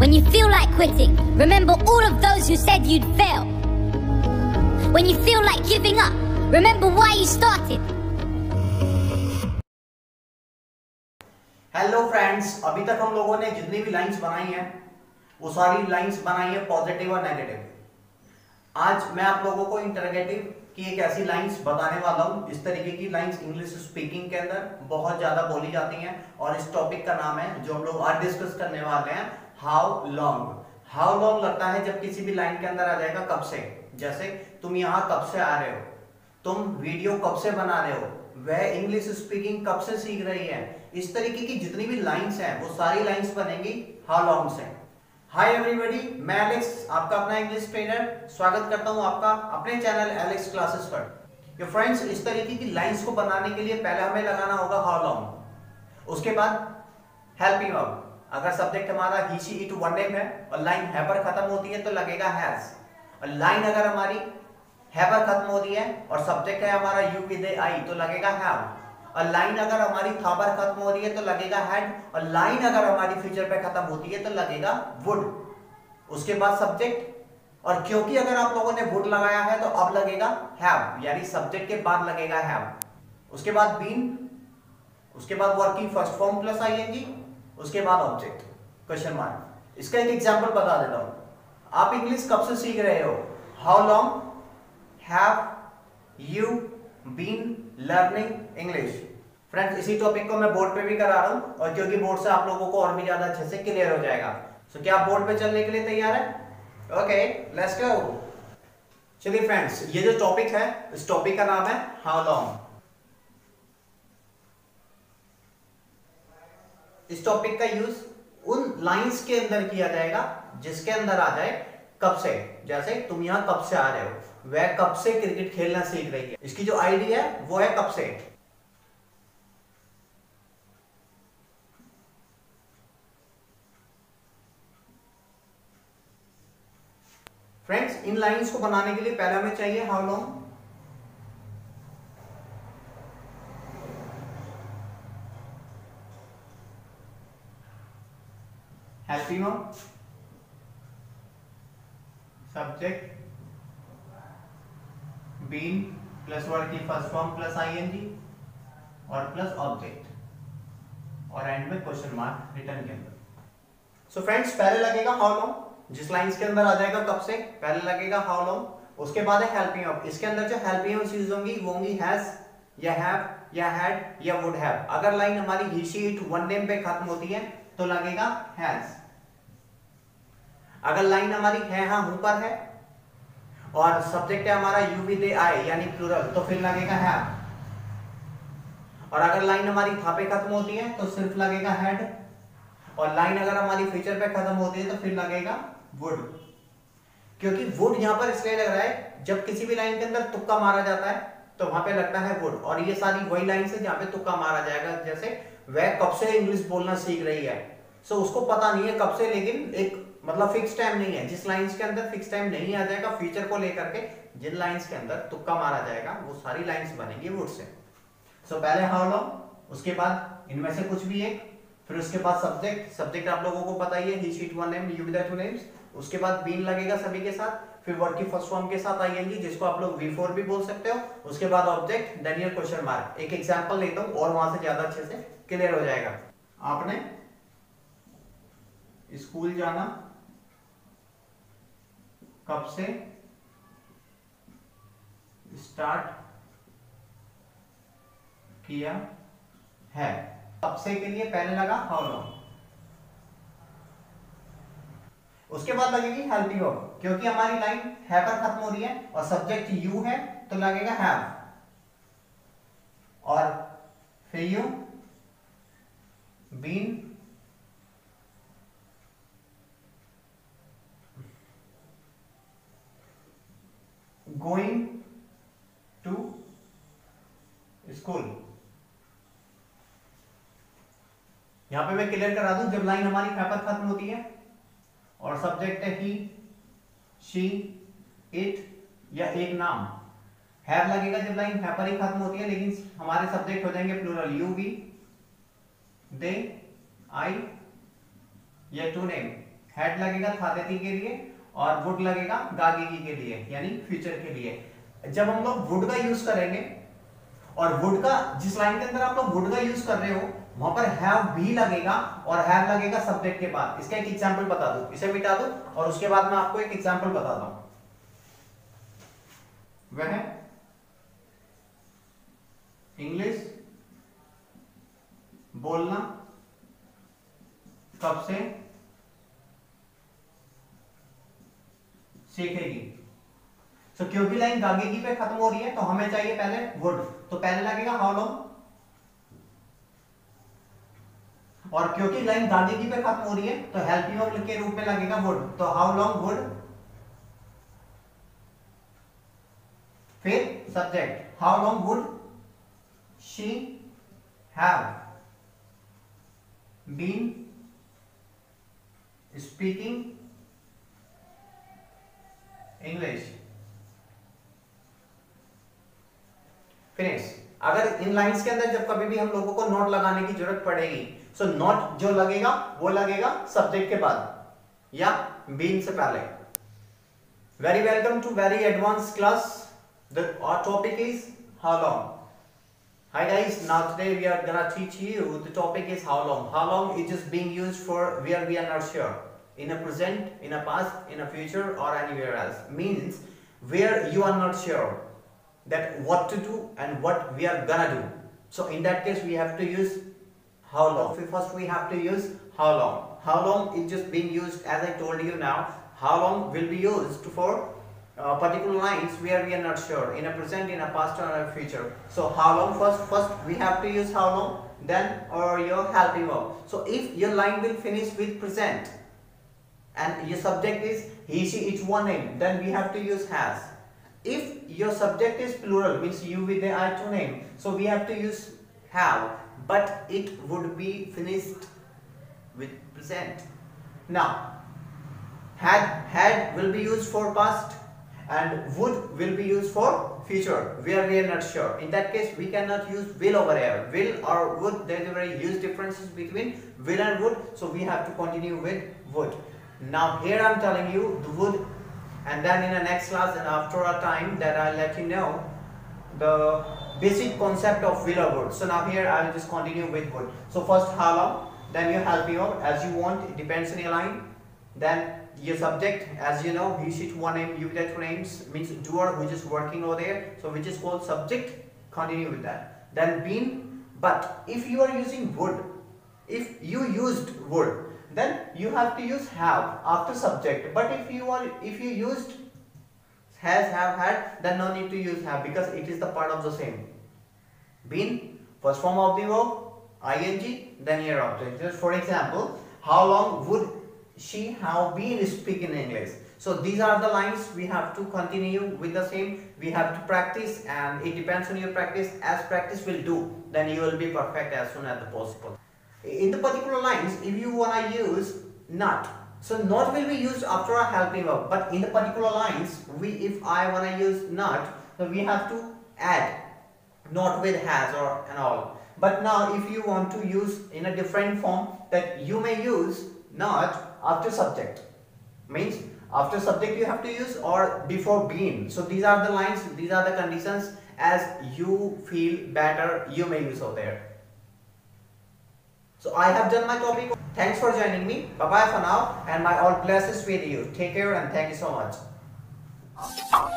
When you feel like quitting, remember all of those who said you'd fail. When you feel like giving up, remember why you started. Hello friends, अभी तक हम लोगों ने जितनी भी lines बनाई हैं वो सारी लाइंस बनाई है पॉजिटिव और नेगेटिव। आज मैं आप लोगों को इंटरोगेटिव की एक ऐसी लाइंस बताने वाला हूं। इस तरीके की लाइंस इंग्लिश स्पीकिंग के अंदर बहुत ज्यादा बोली जाती हैं और इस टॉपिक का नाम है जो हम लोग आज डिस्कस करने वाले हैं, हाउ लॉन्ग। हाउ लॉन्ग लगता है जब किसी भी लाइन के अंदर आ जाएगा कब से। जैसे तुम यहाँ कब से आ रहे हो, तुम वीडियो कब से बना रहे हो, वह इंग्लिश स्पीकिंग कब से सीख रही है। इस तरीके की जितनी भी लाइंस हैं वो सारी लाइंस बनेंगी हाउ लॉन्ग से। हाय एवरीबॉडी, मैं एलेक्स, आपका अपना इंग्लिश ट्रेनर, स्वागत करता हूं आपका अपने चैनल एलेक्स क्लासेस पर। यो फ्रेंड्स, इस तरीके की लाइंस को बनाने के लिए पहले हमें लगाना होगा हाउ लॉन्ग, उसके बाद हेल्पिंग आउट। अगर सब्जेक्ट हमारा ही शी इट वन नेम है और लाइन है पर खत्म होती है तो लगेगा हैज, और लाइन अगर हमारी है पर खत्म होती है और सब्जेक्ट है हमारा यू विद ए आई तो लगेगा हैव, और लाइन अगर हमारी था पर खत्म हो रही है तो लगेगा हैड, और लाइन अगर हमारी फ्यूचर पे खत्म होती है तो लगेगा वुड। उसके बाद सब्जेक्ट, और क्योंकि अगर आप लोगों ने वुड लगाया है तो अब लगेगा हैव, यानी सब्जेक्ट के बाद लगेगा हैव। उसके बाद बीन, उसके बाद working first form plus ING, उसके बाद ऑब्जेक्ट क्वेश्चन मार्क। इसका एक एग्जांपल बता देता हूं। आप इंग्लिश कब से सीख रहे हो? How long have you been learning English? Friends, इसी टॉपिक को मैं बोर्ड पे भी करा रहा हूं और क्योंकि बोर्ड से आप लोगों को और भी ज्यादा अच्छे से क्लियर हो जाएगा। सो क्या आप बोर्ड पे चलने के लिए तैयार है? Okay, let's go. चलिए फ्रेंड्स, ये जो टॉपिक है इस टॉपिक का नाम है हाउ लॉन्ग। इस टॉपिक का यूज उन लाइंस के अंदर किया जाएगा जिसके अंदर आ जाए कब से। जैसे तुम यहां कब से आ रहे हो, वह कब से क्रिकेट खेलना सीख रही है। इसकी जो आइडिया है वो है कब से। फ्रेंड्स, इन लाइंस को बनाने के लिए पहले हमें चाहिए how long. Helping of subject been plus word की फर्स्ट फॉर्म प्लस आईएनजी और प्लस ऑब्जेक्ट और एंड में क्वेश्चन मार्क रिटर्न के अंदर। सो फ्रेंड्स, पहले लगेगा हाउ लॉन्ग, जिस लाइंस के अंदर आ जाएगा कब से, पहले लगेगा हाउ लॉन्ग। उसके बाद है हेल्पिंग ऑफ। इसके अंदर जो हेल्पिंग ऑफ यूज होंगी वो होंगी हैज या हैव या हैड या वुड हैव। अगर लाइन हमारी ही शी इट वन नेम पे खत्म होती है तो लगेगा हैज। अगर लाइन हमारी है हाँ हूं पर है और सब्जेक्ट है हमारा यू विद ए आई यानी प्लूरल तो फिर लगेगा हैव। और अगर लाइन हमारी था पे खत्म होती है तो सिर्फ लगेगा हैड, और लाइन अगर हमारी फ्यूचर पे खत्म होती है तो फिर लगेगा वुड। क्योंकि वुड यहां पर इसलिए लग रहा है जब किसी भी लाइन के अंदर तुक्का मारा जाता है तो वहां पे लगता है वुड, और ये सारी वही लाइन है जहां पे तुक्का मारा जाएगा। जैसे वह कब से इंग्लिश बोलना सीख रही है, सो उसको पता नहीं है कब से, लेकिन एक मतलब फिक्स टाइम नहीं है। जिस लाइंस के अंदर फिक्स टाइम नहीं आ जाएगा फ्यूचर को लेकर के, जिन लाइंस के अंदर तुक्का मारा जाएगा वो सारी लाइंस बनेंगी वुड से। सो पहले हाउ लॉन्ग, उसके बाद इनमें से कुछ भी एक, फिर उसके बाद सब्जेक्ट। सब्जेक्ट आप लोगों को पता ही है, he she it one name you with two names. उसके बाद बीन लगेगा सभी के साथ, फिर वर्ड की फर्स्ट फॉर्म के साथ आईएनजी जिसको आप लोग V4 भी बोल सकते हो। उसके बाद object, then your question mark. एक एग्जांपल लेता हूं और वहां से ज्यादा अच्छे से क्लियर हो जाएगा। आपने स्कूल जाना कब से स्टार्ट किया है? कब से के लिए पहले लगा हाउ लॉन्ग। उसके बाद लगेगी हेल्पिंग ऑफ, क्योंकि हमारी लाइन है पर खत्म हो रही है और सब्जेक्ट यू है तो लगेगा हैव, और फिर you been going to school. यहां पे मैं क्लियर करा दूं, जब लाइन हमारी है पर खत्म होती है और सब्जेक्ट है ही शी इट या एक नाम, हैव लगेगा जब लाइन है पर ही खत्म होती है, लेकिन हमारे सब्जेक्ट हो जाएंगे प्लूरल, यू वी दे आई या टू नेम। हैड लगेगा थातेती के लिए और वुड लगेगा गागेगी के लिए, यानी फ्यूचर के लिए। जब हम लोग वुड का यूज करेंगे और वुड का जिस लाइन के अंदर आप लोग वुड का यूज कर रहे हो वहां पर हैव भी लगेगा और हैव लगेगा सब्जेक्ट के बाद। इसका एक एग्जांपल बता दूं, इसे मिटा दूं और उसके बाद मैं आपको एक एग्जांपल बताता हूं। वह इंग्लिश बोलना कब से सीखेगी। तो क्योंकि लाइन गागेगी पे खत्म हो रही है तो हमें चाहिए पहले वुड, तो पहले लगेगा हाउ लॉन्ग, और क्योंकि लाइन गागेगी पे खत्म हो रही है तो हेल्पिंग वर्ब के रूप में लगेगा वुड, तो हाउ लॉन्ग वुड, फिर subject how long would she have been speaking English. Finish. अगर इन लाइंस के अंदर जब कभी भी हम लोगों को नॉट लगाने की जरूरत पड़ेगी, सो नॉट जो लगेगा वो लगेगा सब्जेक्ट के बाद या बीन से पहले। Very welcome to very advance class. Our topic is how long. Hi guys, now today we are gonna teach you, the topic is how long. How long is just being used for where we are not sure, in a present, in a past, in a future or anywhere else. Means where you are not sure that what to do and what we are gonna do. So in that case we have to use how long. First we have to use how long. How long is just being used, as I told you now, how long will be used for particular lines where we are not sure, in a present, in a past or a future. So how long, first we have to use how long, then or your helping verb. So if your line will finish with present and your subject is he, she, it, one name, then we have to use has. If your subject is plural, means you with the I two name, so we have to use have, but it would be finished with present. Now had will be used for past and would will be used for future where we are not sure. In that case we cannot use will over here. Will or would, there is a very huge differences between will and would, so we have to continue with would. Now here I am telling you the would, and then in the next class and after a time that I'll let you know the basic concept of will or would. So now here I will just continue with would. So first how long, then you help you out as you want, it depends on your line. Then your subject, as you know, he, she, one name, you get two names, means doer which is working over there, so which is called subject, continue with that. Then been, but if you are using would, if you used would, then you have to use have after subject. But if you used has, have, had, then no need to use have because it is the part of the same. Been, first form of the verb, ing, then your object. Just for example, how long would she have been speaking English. So these are the lines we have to continue with the same. We have to practice, and it depends on your practice. As practice will do, then you will be perfect as soon as possible. In the particular lines, if you want to use not, so not will be used after a helping verb. But in the particular lines, if I want to use not, so we have to add not with has or and all. But now if you want to use in a different form, that you may use not after subject, means after subject you have to use or before been. So these are the lines, these are the conditions, as you feel better you may use over there. So I have done my topic. Thanks for joining me. Bye bye for now, and my all blessings with you. Take care and thank you so much.